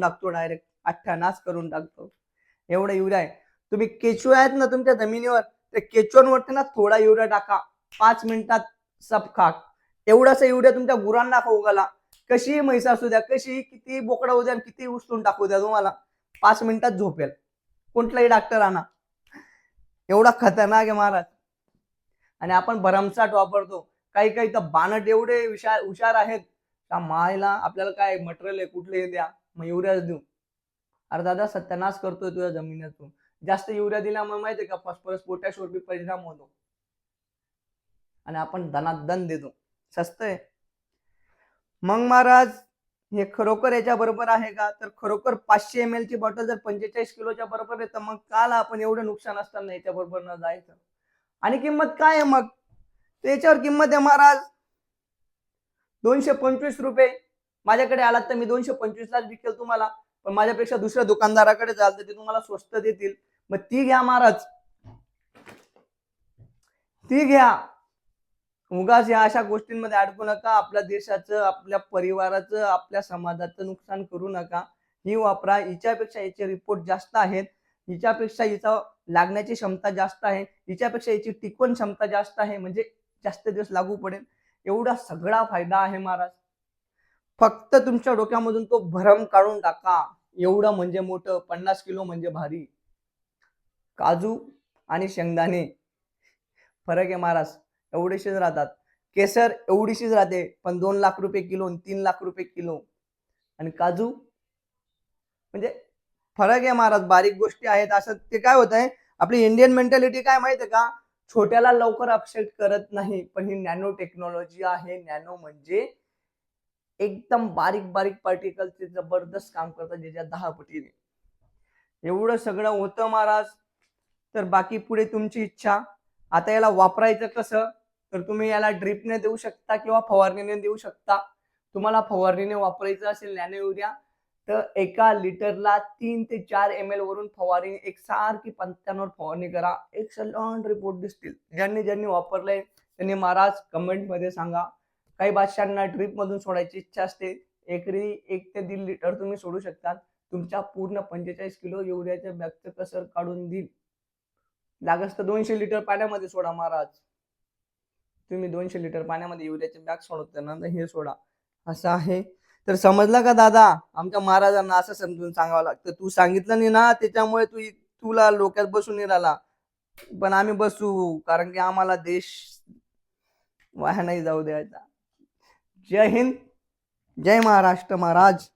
टाकतो, डायरेक्ट अठ्ठानाश करून टाकतो. एवढा युरिया आहे. तुम्ही केचुआ आहेत ना तुमच्या जमिनीवर, त्या केचुआंवरती ना थोडा युरिया टाका, 5 मिनिटात सब खाक. एवढासा युरिया तुमच्या गुरांना खाऊ घाला. कशी म्हैस असू द्या, कशी किती बोकडा होऊ द्या, किती उचलून टाकू द्या, तुम्हाला 5 मिनिटात झोपेल. कुठलाही डॉक्टर आणा. एवढा खतरनाक आहे महाराज. आणि आपण भरमसाठ वापरतो. काही काही तर बाणट एवढे हुशार आहेत का, मायला आपल्याला काय मटेरियल आहे कुठले द्या, मग युरिया देऊ. अरे दादा सत्यानाश करतोय तुझ्या जमिनीतून. जास्त युरिया दिल्यामुळे माहितीये का, फॉस्फरस पोटॅशवर बी परिणाम होतो. आणि आपण धनादन देतो. स्वस्त आहे. मग महाराज हे खरोखर याच्या बरोबर आहे का, तर खरोखर 500 ml ची बॉटल जर 45 किलोच्या बरोबर आहे, तर मग काल आपण एवढं नुकसान असताना याच्या बरोबर न जायचं. आणि किंमत काय आहे मग, त्याच्यावर किंमत आहे महाराज 225 रुपये. माझ्याकडे आलात तर मी 225 लाच विकेल तुम्हाला, पण माझ्यापेक्षा दुसऱ्या दुकानदाराकडे जाल तर ते तुम्हाला स्वस्त देतील. मग ती घ्या महाराज, ती घ्या. उगाच या अशा गोष्टींमध्ये अडकू नका. आपल्या देशाचं, आपल्या परिवाराचं, आपल्या समाजाचं नुकसान करू नका. ही वापरा. हिच्यापेक्षा याचे रिपोर्ट जास्त आहेत, हिच्यापेक्षा हिचा लागण्याची क्षमता जास्त आहे, हिच्यापेक्षा याची टिकवण क्षमता जास्त आहे, म्हणजे जास्त दिवस लागू पडेल. एवढा सगळा फायदा आहे महाराज. फक्त तुमच्या डोक्यामधून तो भ्रम काढून टाका. एवढं म्हणजे मोठं, 50 किलो म्हणजे भारी. काजू आणि शेंगदाणे फरक आहे महाराज, एवढेशीच राहतात. केसर एवढीशीच राहते, पण 2 लाख रुपये किलो, 3 लाख रुपये किलो. आणि काजू म्हणजे फरक आहे महाराज, बारीक गोष्टी आहेत. असं ते काय होत आहे, आपली इंडियन मेंटॅलिटी काय माहितीये का, छोट्याला लवकर अपसेट करत नाही. पण ही नॅनो टेक्नॉलॉजी आहे. नॅनो म्हणजे एकदम बारीक बारीक पार्टिकलचे जबरदस्त काम करतात, ज्याच्या 10 पटीने. एवढं सगळं होतं महाराज. तर बाकी पुढे तुमची इच्छा. आता याला वापरायचं कसं, तर तुम्ही याला ड्रिपने देऊ शकता किंवा फवारणीने देऊ शकता. तुम्हाला फवारणीने वापरायचं असेल नॅनो युरिया, तर 1 लिटरला 3 ते 4 ml वरून फवारणी एकसारखी पंत्यांवर फवारणी करा. एक्सलंट रिपोर्ट दिसतील. ज्यांनी ज्यांनी वापरलंय त्यांनी महाराज कमेंट मध्ये सांगा. काही बादशांना ड्रिप मधून सोडायची इच्छा असते, एकरी 1 ते 1.5 लिटर तुम्ही सोडू शकता. तुमच्या पूर्ण 45 किलो युरियाच्या बॅगचं कसर काढून देईल. लागस तर 200 लिटर पाण्यामध्ये सोडा महाराज. तुम्ही 200 लिटर पाण्यामध्ये युरियाचे बॅग सोडताना हे सोडा. असं आहे. तर समजलं का दादा, आमच्या महाराजांना असं समजून सांगावं लागतं. तू सांगितलं नाही ना, त्याच्यामुळे तुला डोक्यात बसून नाही राहिला. पण आम्ही बसू, कारण की आम्हाला देश वाया नाही जाऊ द्यायचा. जय हिंद, जय महाराष्ट्र महाराज.